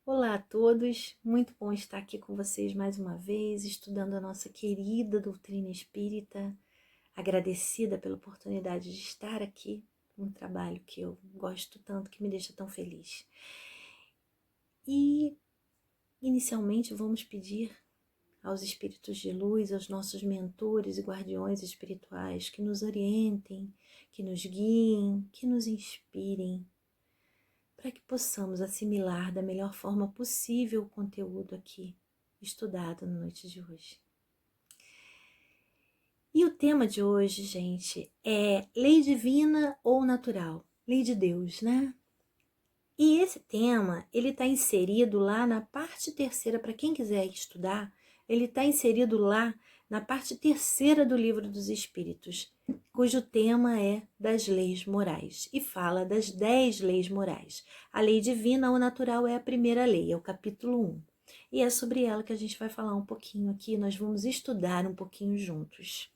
Olá a todos, muito bom estar aqui com vocês mais uma vez, estudando a nossa querida doutrina espírita, agradecida pela oportunidade de estar aqui, um trabalho que eu gosto tanto, que me deixa tão feliz. E, inicialmente, vamos pedir aos espíritos de luz, aos nossos mentores e guardiões espirituais, que nos orientem, que nos guiem, que nos inspirem, para que possamos assimilar da melhor forma possível o conteúdo aqui estudado na noite de hoje. E o tema de hoje, gente, é lei divina ou natural? Lei de Deus, né? E esse tema, ele está inserido lá na parte terceira, para quem quiser estudar, ele está inserido lá na parte terceira do Livro dos Espíritos, cujo tema é das leis morais, e fala das 10 leis morais. A lei divina ou natural é a primeira lei, é o capítulo 1. E é sobre ela que a gente vai falar um pouquinho aqui, nós vamos estudar um pouquinho juntos.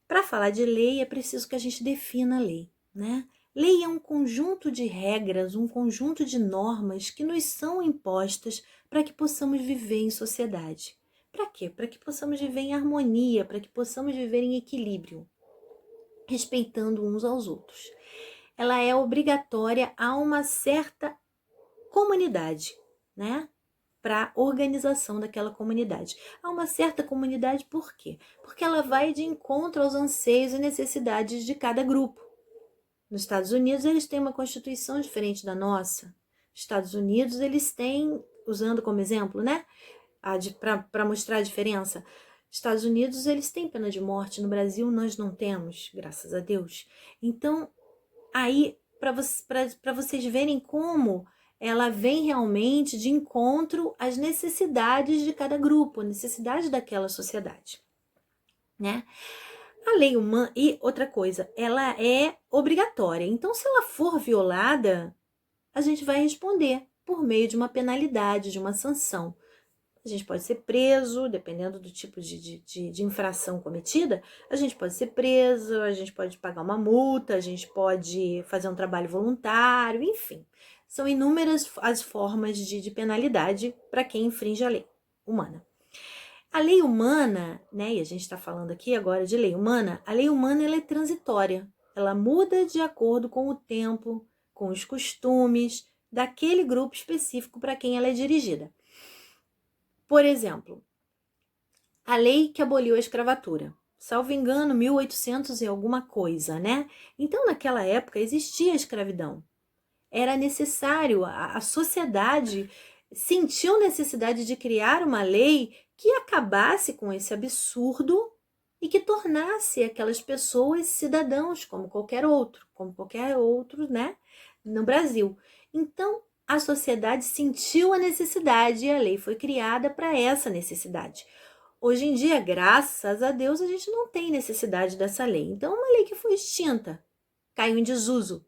Para falar de lei, é preciso que a gente defina a lei, né? Lei é um conjunto de regras, um conjunto de normas que nos são impostas para que possamos viver em sociedade. Para quê? Para que possamos viver em harmonia, para que possamos viver em equilíbrio, respeitando uns aos outros. Ela é obrigatória a uma certa comunidade, né? Para a organização daquela comunidade. Há uma certa comunidade, por quê? Porque ela vai de encontro aos anseios e necessidades de cada grupo. Nos Estados Unidos, eles têm uma constituição diferente da nossa. Nos Estados Unidos, eles têm, usando como exemplo, né, para mostrar a diferença, Estados Unidos, eles têm pena de morte. No Brasil, nós não temos, graças a Deus. Então, aí, para vocês verem como ela vem realmente de encontro às necessidades de cada grupo, necessidade daquela sociedade, né? A lei humana, e outra coisa, ela é obrigatória. Então, se ela for violada, a gente vai responder por meio de uma penalidade, de uma sanção. A gente pode ser preso, dependendo do tipo de infração cometida, a gente pode ser preso, a gente pode pagar uma multa, a gente pode fazer um trabalho voluntário, enfim. São inúmeras as formas de penalidade para quem infringe a lei humana. A lei humana, né, e a gente está falando aqui agora de lei humana, a lei humana ela é transitória, ela muda de acordo com o tempo, com os costumes daquele grupo específico para quem ela é dirigida. Por exemplo, a lei que aboliu a escravatura, salvo engano, 1800 e alguma coisa, né? Então, naquela época existia a escravidão. Era necessário, a sociedade sentiu necessidade de criar uma lei que acabasse com esse absurdo e que tornasse aquelas pessoas cidadãos como qualquer outro, né, no Brasil. Então, a sociedade sentiu a necessidade e a lei foi criada para essa necessidade. Hoje em dia, graças a Deus, a gente não tem necessidade dessa lei. Então, é uma lei que foi extinta, caiu em desuso,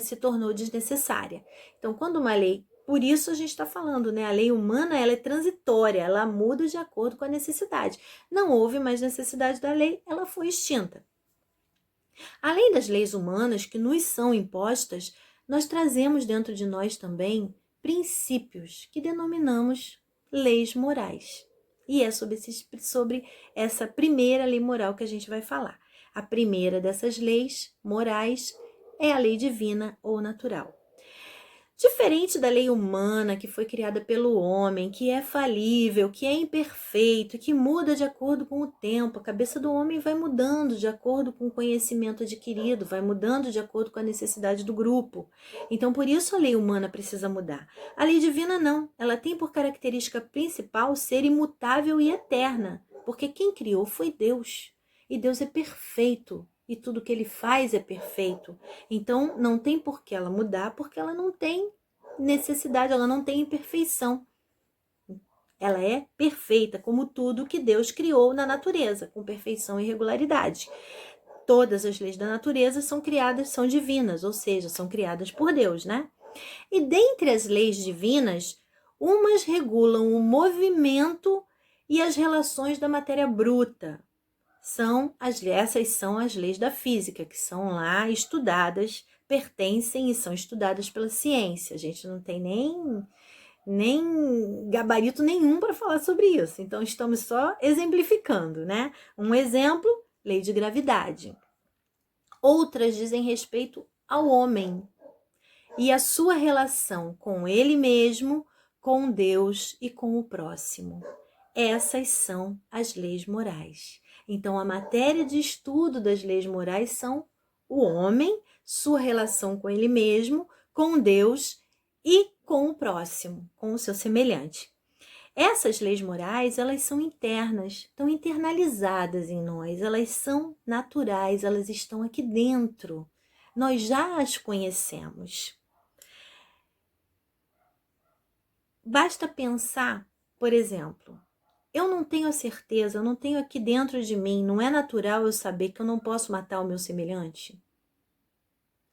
se tornou desnecessária. Então, quando uma lei, por isso a gente está falando, né? A lei humana ela é transitória, ela muda de acordo com a necessidade. Não houve mais necessidade da lei, ela foi extinta. Além das leis humanas que nos são impostas, nós trazemos dentro de nós também princípios que denominamos leis morais. E é sobre essa primeira lei moral que a gente vai falar. A primeira dessas leis morais é a lei divina ou natural. Diferente da lei humana que foi criada pelo homem, que é falível, que é imperfeito, que muda de acordo com o tempo, a cabeça do homem vai mudando de acordo com o conhecimento adquirido, vai mudando de acordo com a necessidade do grupo. Então, por isso a lei humana precisa mudar. A lei divina não, ela tem por característica principal ser imutável e eterna, porque quem criou foi Deus, e Deus é perfeito. E tudo que ele faz é perfeito. Então, não tem por que ela mudar, porque ela não tem necessidade, ela não tem imperfeição. Ela é perfeita, como tudo que Deus criou na natureza, com perfeição e regularidade. Todas as leis da natureza são criadas, são divinas, ou seja, são criadas por Deus, né? E dentre as leis divinas, umas regulam o movimento e as relações da matéria bruta, essas são as leis da física, que são lá estudadas, pertencem e são estudadas pela ciência. A gente não tem nem nem gabarito nenhum para falar sobre isso. Então, estamos só exemplificando, né? Um exemplo, lei de gravidade. Outras dizem respeito ao homem e a sua relação com ele mesmo, com Deus e com o próximo. Essas são as leis morais. Então, a matéria de estudo das leis morais são o homem, sua relação com ele mesmo, com Deus e com o próximo, com o seu semelhante. Essas leis morais, elas são internas, estão internalizadas em nós, elas são naturais, elas estão aqui dentro. Nós já as conhecemos. Basta pensar, por exemplo, eu não tenho a certeza, eu não tenho aqui dentro de mim, não é natural eu saber que eu não posso matar o meu semelhante?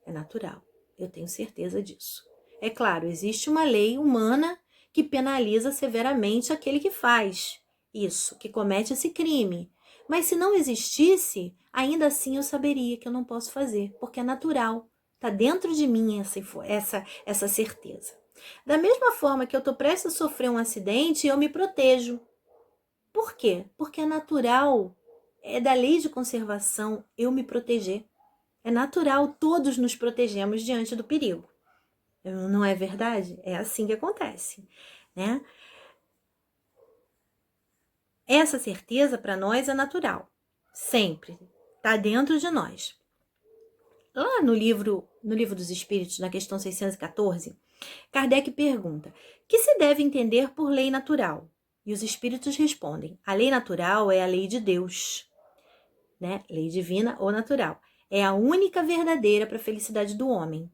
É natural, eu tenho certeza disso. É claro, existe uma lei humana que penaliza severamente aquele que faz isso, que comete esse crime. Mas se não existisse, ainda assim eu saberia que eu não posso fazer, porque é natural, está dentro de mim essa certeza. Da mesma forma que eu estou prestes a sofrer um acidente, eu me protejo. Por quê? Porque é natural, é da lei de conservação eu me proteger. É natural, todos nos protegemos diante do perigo. Não é verdade? É assim que acontece, né? Essa certeza para nós é natural, sempre, está dentro de nós. Lá no livro dos Espíritos, na questão 614, Kardec pergunta: que se deve entender por lei natural? E os espíritos respondem: a lei natural é a lei de Deus, né? Lei divina ou natural. É a única verdadeira para a felicidade do homem.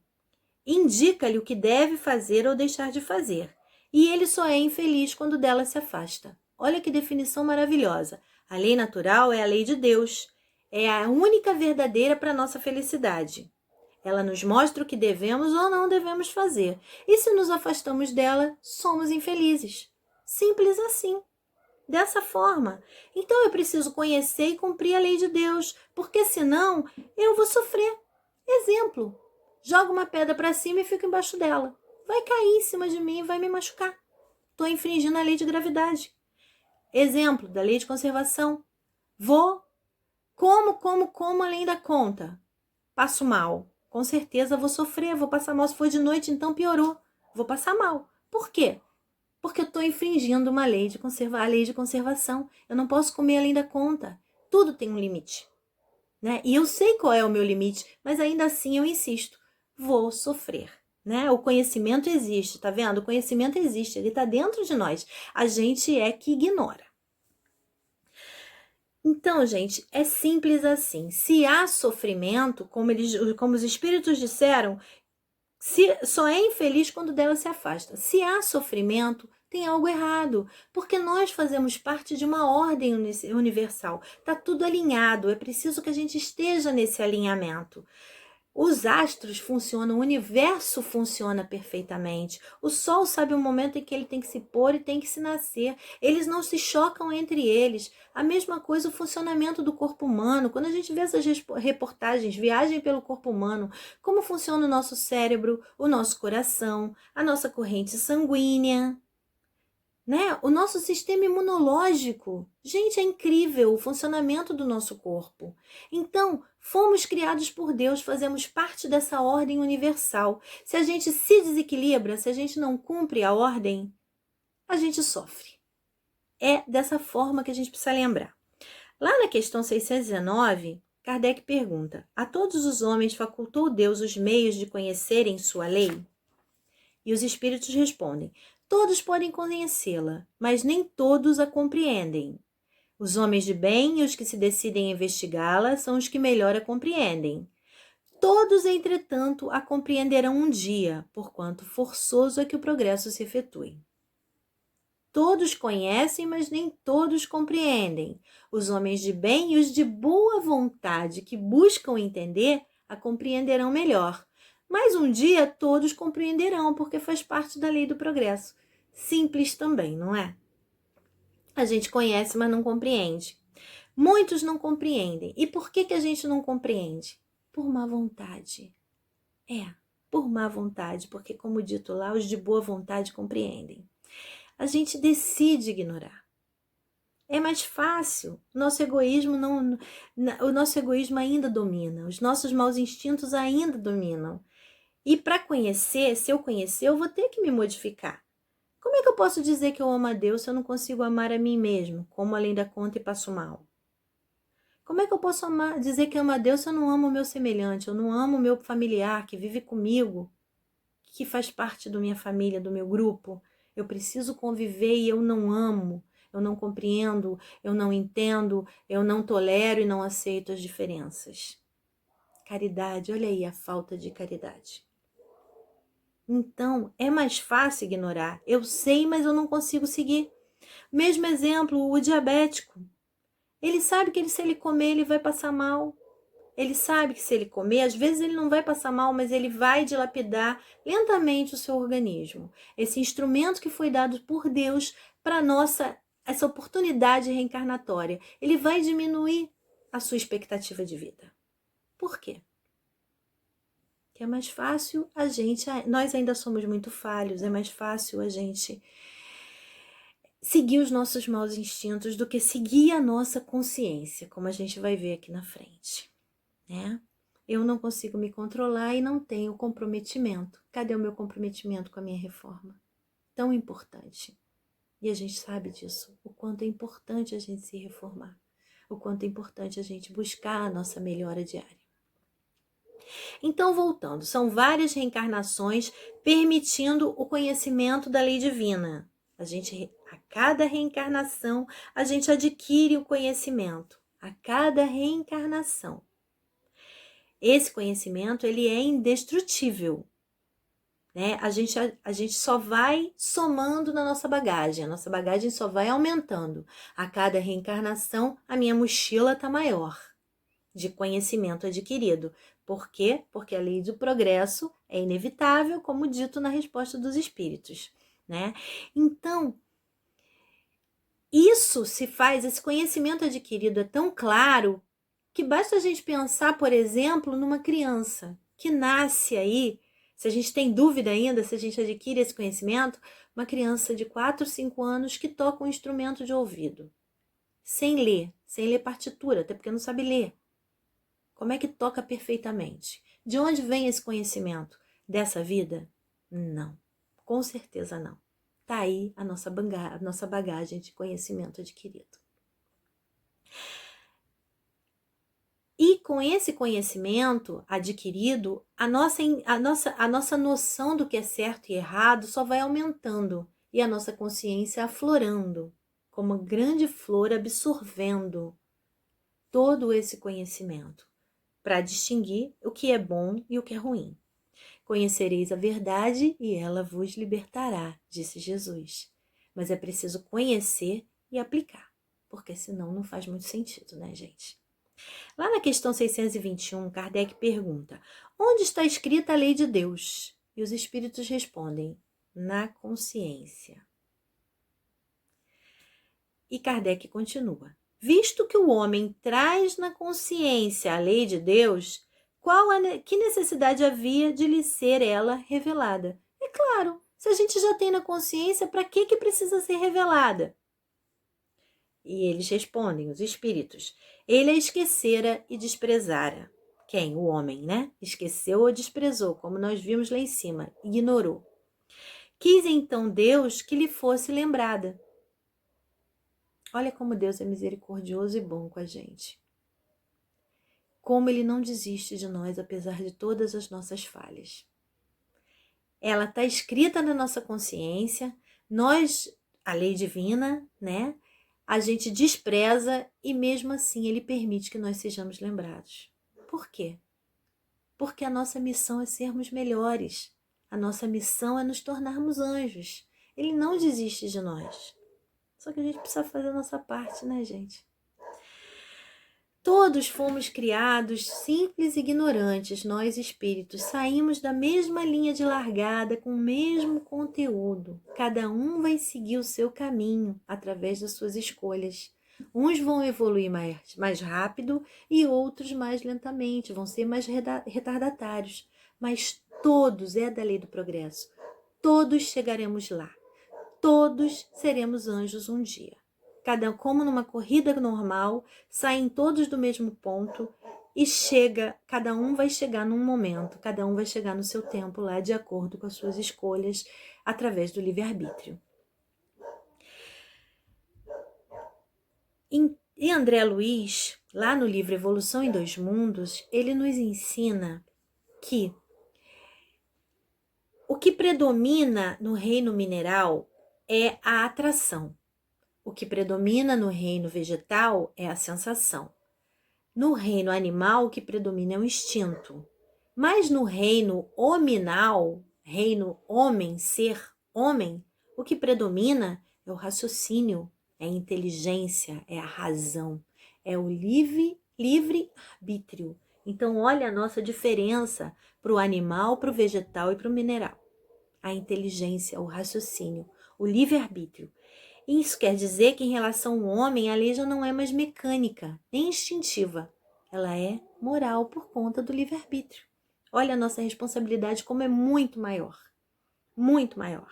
Indica-lhe o que deve fazer ou deixar de fazer, e ele só é infeliz quando dela se afasta. Olha que definição maravilhosa. A lei natural é a lei de Deus, é a única verdadeira para a nossa felicidade. Ela nos mostra o que devemos ou não devemos fazer, e se nos afastamos dela, somos infelizes. Simples assim. Dessa forma. Então eu preciso conhecer e cumprir a lei de Deus, porque senão eu vou sofrer. Exemplo: jogo uma pedra para cima e fico embaixo dela. Vai cair em cima de mim e vai me machucar. Estou infringindo a lei de gravidade. Exemplo da lei de conservação. Como além da conta. Passo mal. Com certeza vou sofrer, vou passar mal. Se for de noite, então piorou. Vou passar mal. Por quê? Porque eu estou infringindo a lei de conservação. Eu não posso comer além da conta. Tudo tem um limite, né? E eu sei qual é o meu limite, mas ainda assim eu insisto. Vou sofrer, né? O conhecimento existe, tá vendo? O conhecimento existe, ele está dentro de nós. A gente é que ignora. Então, gente, é simples assim. Se há sofrimento, como os espíritos disseram, só é infeliz quando dela se afasta. Se há sofrimento, tem algo errado, porque nós fazemos parte de uma ordem universal. Está tudo alinhado, é preciso que a gente esteja nesse alinhamento. Os astros funcionam, o universo funciona perfeitamente. O sol sabe o momento em que ele tem que se pôr e tem que se nascer. Eles não se chocam entre eles. A mesma coisa o funcionamento do corpo humano. Quando a gente vê essas reportagens, viagem pelo corpo humano, como funciona o nosso cérebro, o nosso coração, a nossa corrente sanguínea, né? O nosso sistema imunológico. Gente, é incrível o funcionamento do nosso corpo. Então, fomos criados por Deus, fazemos parte dessa ordem universal. Se a gente se desequilibra, se a gente não cumpre a ordem, a gente sofre. É dessa forma que a gente precisa lembrar. Lá na questão 619, Kardec pergunta: a todos os homens facultou Deus os meios de conhecerem sua lei? E os espíritos respondem: todos podem conhecê-la, mas nem todos a compreendem. Os homens de bem e os que se decidem a investigá-la são os que melhor a compreendem. Todos, entretanto, a compreenderão um dia, porquanto forçoso é que o progresso se efetue. Todos conhecem, mas nem todos compreendem. Os homens de bem e os de boa vontade que buscam entender a compreenderão melhor. Mas um dia todos compreenderão, porque faz parte da lei do progresso. Simples também, não é? A gente conhece, mas não compreende. Muitos não compreendem. E por que a gente não compreende? Por má vontade. Por má vontade, porque, como dito lá, os de boa vontade compreendem. A gente decide ignorar. É mais fácil. O nosso egoísmo ainda domina. Os nossos maus instintos ainda dominam. E para conhecer, se eu conhecer, eu vou ter que me modificar. Como é que eu posso dizer que eu amo a Deus se eu não consigo amar a mim mesmo, como além da conta e passo mal? Como é que eu posso dizer que amo a Deus se eu não amo o meu semelhante, eu não amo o meu familiar que vive comigo, que faz parte da minha família, do meu grupo? Eu preciso conviver e eu não amo, eu não compreendo, eu não entendo, eu não tolero e não aceito as diferenças. Caridade, olha aí a falta de caridade. Então, é mais fácil ignorar. Eu sei, mas eu não consigo seguir. Mesmo exemplo, o diabético. Ele sabe que se ele comer, ele vai passar mal. Ele sabe que se ele comer, às vezes ele não vai passar mal, mas ele vai dilapidar lentamente o seu organismo. Esse instrumento que foi dado por Deus para essa oportunidade reencarnatória, ele vai diminuir a sua expectativa de vida. Por quê? Que é mais fácil nós ainda somos muito falhos, é mais fácil a gente seguir os nossos maus instintos do que seguir a nossa consciência, como a gente vai ver aqui na frente, né? Eu não consigo me controlar e não tenho comprometimento. Cadê o meu comprometimento com a minha reforma? Tão importante. E a gente sabe disso, o quanto é importante a gente se reformar, o quanto é importante a gente buscar a nossa melhora diária. Então, voltando, são várias reencarnações permitindo o conhecimento da lei divina. A cada reencarnação, a gente adquire o conhecimento. A cada reencarnação. Esse conhecimento, ele é indestrutível. Né? A gente só vai somando na nossa bagagem. A nossa bagagem só vai aumentando. A cada reencarnação, a minha mochila está maior de conhecimento adquirido. Por quê? Porque a lei do progresso é inevitável, como dito na resposta dos espíritos, né? Então, esse conhecimento adquirido é tão claro que basta a gente pensar, por exemplo, numa criança que nasce aí, se a gente tem dúvida ainda, se a gente adquire esse conhecimento, uma criança de 4, 5 anos que toca um instrumento de ouvido, sem ler partitura, até porque não sabe ler. Como é que toca perfeitamente? De onde vem esse conhecimento? Dessa vida? Não, com certeza não. Está aí a nossa bagagem de conhecimento adquirido. E com esse conhecimento adquirido, a nossa noção do que é certo e errado só vai aumentando e a nossa consciência aflorando, como uma grande flor absorvendo todo esse conhecimento, para distinguir o que é bom e o que é ruim. Conhecereis a verdade e ela vos libertará, disse Jesus. Mas é preciso conhecer e aplicar, porque senão não faz muito sentido, né, gente? Lá na questão 621, Kardec pergunta: onde está escrita a lei de Deus? E os espíritos respondem: na consciência. E Kardec continua: visto que o homem traz na consciência a lei de Deus, que necessidade havia de lhe ser ela revelada? É claro, se a gente já tem na consciência, para que precisa ser revelada? E eles respondem, os espíritos: ele a esquecera e desprezara. Quem? O homem, né? Esqueceu ou desprezou, como nós vimos lá em cima, ignorou. Quis então Deus que lhe fosse lembrada. Olha como Deus é misericordioso e bom com a gente. Como Ele não desiste de nós, apesar de todas as nossas falhas. Ela está escrita na nossa consciência, a lei divina, né? A gente despreza e mesmo assim Ele permite que nós sejamos lembrados. Por quê? Porque a nossa missão é sermos melhores. A nossa missão é nos tornarmos anjos. Ele não desiste de nós. Só que a gente precisa fazer a nossa parte, né, gente? Todos fomos criados simples e ignorantes, nós espíritos. Saímos da mesma linha de largada, com o mesmo conteúdo. Cada um vai seguir o seu caminho, através das suas escolhas. Uns vão evoluir mais rápido e outros mais lentamente, vão ser mais retardatários. Mas todos, é da lei do progresso, todos chegaremos lá. todos seremos anjos um dia. Como numa corrida normal, saem todos do mesmo ponto e cada um vai chegar num momento, cada um vai chegar no seu tempo lá, de acordo com as suas escolhas, através do livre-arbítrio. E André Luiz, lá no livro Evolução em Dois Mundos, ele nos ensina que o que predomina no reino mineral é a atração. O que predomina no reino vegetal é a sensação. No reino animal, o que predomina é o instinto. Mas no reino hominal, reino homem, ser homem, o que predomina é o raciocínio, é a inteligência, é a razão, é o livre-arbítrio. Então, olha a nossa diferença para o animal, para o vegetal e para o mineral. A inteligência, o raciocínio, o livre-arbítrio. Isso quer dizer que em relação ao homem, a lei já não é mais mecânica, nem instintiva. Ela é moral por conta do livre-arbítrio. Olha a nossa responsabilidade como é muito maior. Muito maior.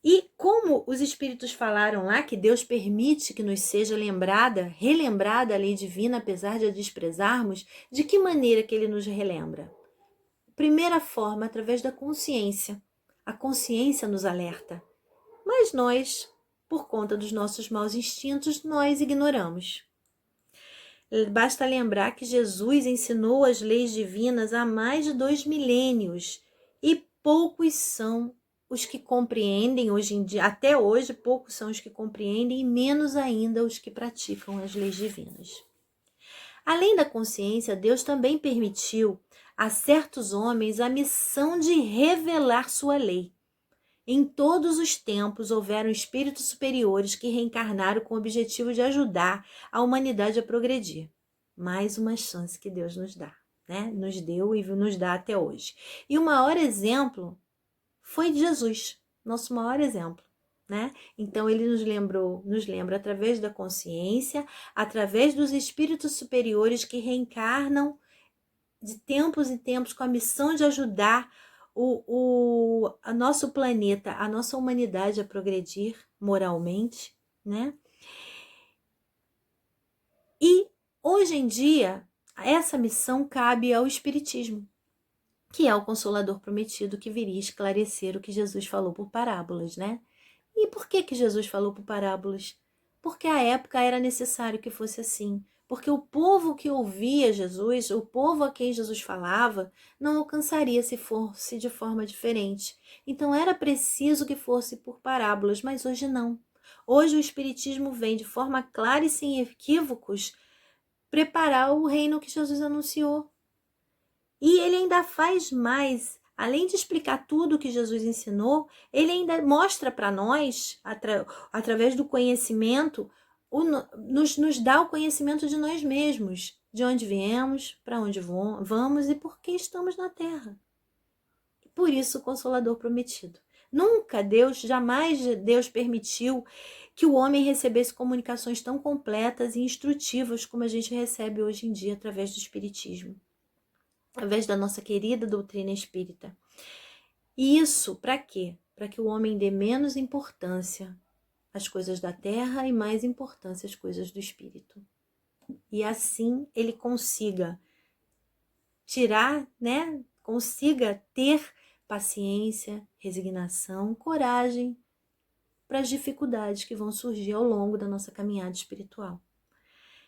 E como os espíritos falaram lá que Deus permite que nos seja relembrada a lei divina, apesar de a desprezarmos, de que maneira que ele nos relembra? Primeira forma, através da consciência. A consciência nos alerta. Mas nós, por conta dos nossos maus instintos, nós ignoramos. Basta lembrar que Jesus ensinou as leis divinas há mais de 2 milênios e poucos são os que compreendem hoje em dia, até hoje, poucos são os que compreendem e menos ainda os que praticam as leis divinas. Além da consciência, Deus também permitiu a certos homens a missão de revelar sua lei. Em todos os tempos houveram espíritos superiores que reencarnaram com o objetivo de ajudar a humanidade a progredir. Mais uma chance que Deus nos dá, né? Nos deu e nos dá até hoje. E o maior exemplo foi Jesus, nosso maior exemplo, né? Então ele nos lembra através da consciência, através dos espíritos superiores que reencarnam de tempos em tempos com a missão de ajudar o nosso planeta, a nossa humanidade a progredir moralmente, né? E hoje em dia, essa missão cabe ao Espiritismo, que é o Consolador prometido que viria esclarecer o que Jesus falou por parábolas, né? E por que Jesus falou por parábolas? Porque à época era necessário que fosse assim. Porque o povo que ouvia Jesus, o povo a quem Jesus falava, não alcançaria se fosse de forma diferente. Então era preciso que fosse por parábolas, mas hoje não. Hoje o Espiritismo vem de forma clara e sem equívocos preparar o reino que Jesus anunciou. E ele ainda faz mais. Além de explicar tudo o que Jesus ensinou, ele ainda mostra para nós, através do conhecimento, nos dá o conhecimento de nós mesmos, de onde viemos, para onde vamos e por que estamos na Terra. Por isso o Consolador prometido. Jamais Deus permitiu que o homem recebesse comunicações tão completas e instrutivas como a gente recebe hoje em dia através do Espiritismo, através da nossa querida doutrina espírita. E isso para quê? Para que o homem dê menos importância às coisas da terra e mais importância às coisas do espírito. E assim ele consiga consiga ter paciência, resignação, coragem para as dificuldades que vão surgir ao longo da nossa caminhada espiritual.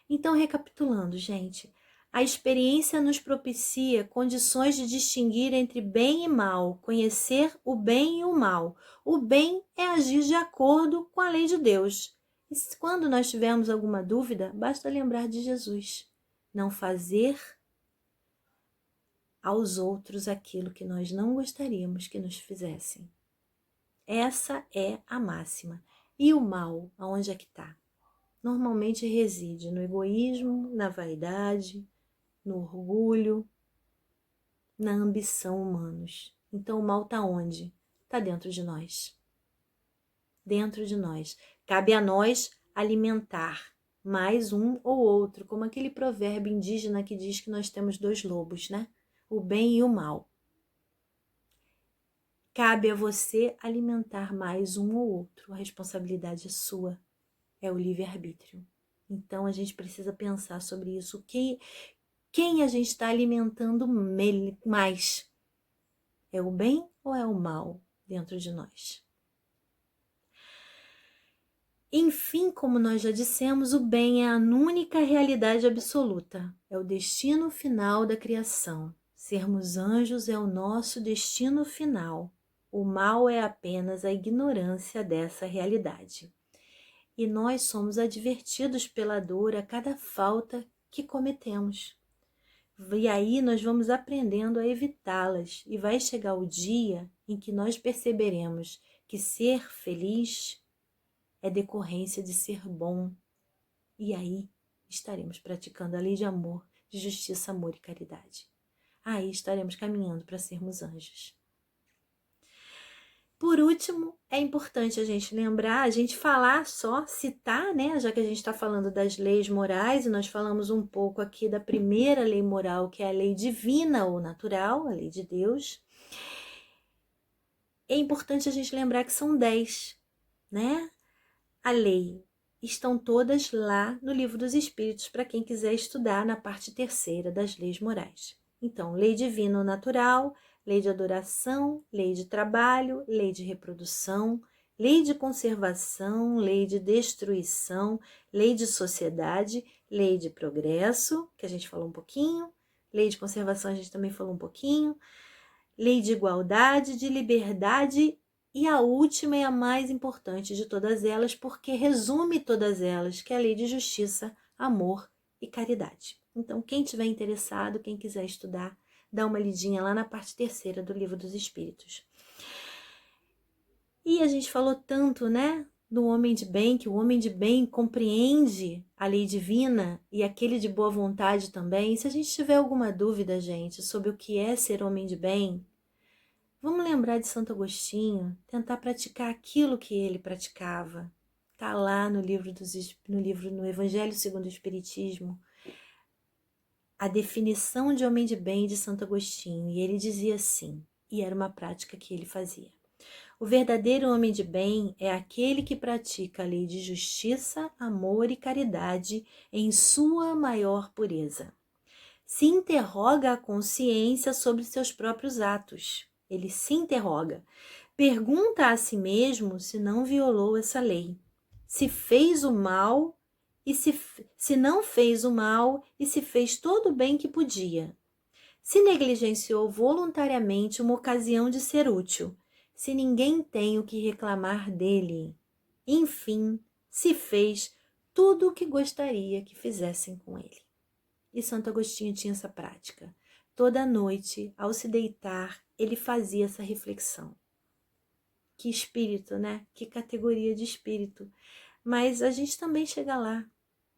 Então, recapitulando, gente, a experiência nos propicia condições de distinguir entre bem e mal, conhecer o bem e o mal. O bem é agir de acordo com a lei de Deus. E quando nós tivermos alguma dúvida, basta lembrar de Jesus. Não fazer aos outros aquilo que nós não gostaríamos que nos fizessem. Essa é a máxima. E o mal, aonde é que está? Normalmente reside no egoísmo, na vaidade, no orgulho, na ambição humanos. Então o mal está onde? Está dentro de nós. Dentro de nós. Cabe a nós alimentar mais um ou outro, como aquele provérbio indígena que diz que nós temos 2 lobos, né? O bem e o mal. Cabe a você alimentar mais um ou outro. A responsabilidade é sua, é o livre-arbítrio. Então a gente precisa pensar sobre isso. Quem a gente está alimentando mais? É o bem ou é o mal dentro de nós? Enfim, como nós já dissemos, o bem é a única realidade absoluta, é o destino final da criação. Sermos anjos é o nosso destino final. O mal é apenas a ignorância dessa realidade. E nós somos advertidos pela dor a cada falta que cometemos. E aí nós vamos aprendendo a evitá-las, e vai chegar o dia em que nós perceberemos que ser feliz é decorrência de ser bom. E aí estaremos praticando a lei de amor, de justiça, amor e caridade. Aí estaremos caminhando para sermos anjos. Por último, é importante a gente lembrar, a gente falar só, citar, né? Já que a gente está falando das leis morais, e nós falamos um pouco aqui da primeira lei moral, que é a lei divina ou natural, a lei de Deus. É importante a gente lembrar que são 10, né? A lei estão todas lá no Livro dos Espíritos, para quem quiser estudar na parte terceira das leis morais. Então, lei divina ou natural, lei de adoração, lei de trabalho, lei de reprodução, lei de conservação, lei de destruição, lei de sociedade, lei de progresso, que a gente falou um pouquinho, lei de conservação a gente também falou um pouquinho, lei de igualdade, de liberdade, e a última é a mais importante de todas elas, porque resume todas elas, que é a lei de justiça, amor e caridade. Então, quem tiver interessado, quem quiser estudar, dá uma lidinha lá na parte terceira do Livro dos Espíritos. E a gente falou tanto, né, do homem de bem, que o homem de bem compreende a lei divina e aquele de boa vontade também. Se a gente tiver alguma dúvida, gente, sobre o que é ser homem de bem, vamos lembrar de Santo Agostinho, tentar praticar aquilo que ele praticava. Está lá no no Evangelho segundo o Espiritismo, a definição de homem de bem de Santo Agostinho. E ele dizia assim, e era uma prática que ele fazia: o verdadeiro homem de bem é aquele que pratica a lei de justiça, amor e caridade em sua maior pureza. Se interroga a consciência sobre seus próprios atos. Ele se interroga. Pergunta a si mesmo se não violou essa lei. Se fez o mal e se não fez o mal e se fez todo o bem que podia. Se negligenciou voluntariamente uma ocasião de ser útil. Se ninguém tem o que reclamar dele. Enfim, se fez tudo o que gostaria que fizessem com ele. E Santo Agostinho tinha essa prática. Toda noite, ao se deitar, ele fazia essa reflexão. Que espírito, né? Que categoria de espírito. Mas a gente também chega lá.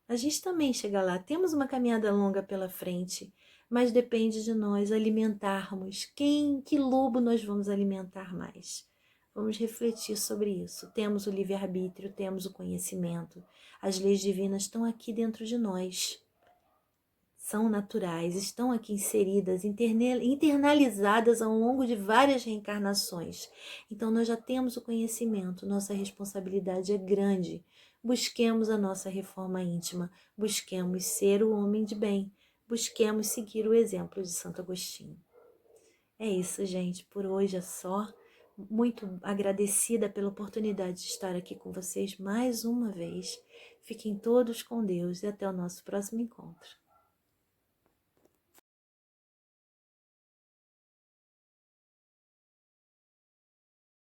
A gente também chega lá. Temos uma caminhada longa pela frente, mas depende de nós alimentarmos. Que lobo nós vamos alimentar mais? Vamos refletir sobre isso. Temos o livre-arbítrio, temos o conhecimento. As leis divinas estão aqui dentro de nós. São naturais, estão aqui inseridas, internalizadas ao longo de várias reencarnações. Então nós já temos o conhecimento, nossa responsabilidade é grande. Busquemos a nossa reforma íntima, busquemos ser o homem de bem, busquemos seguir o exemplo de Santo Agostinho. É isso, gente, por hoje é só. Muito agradecida pela oportunidade de estar aqui com vocês mais uma vez. Fiquem todos com Deus e até o nosso próximo encontro.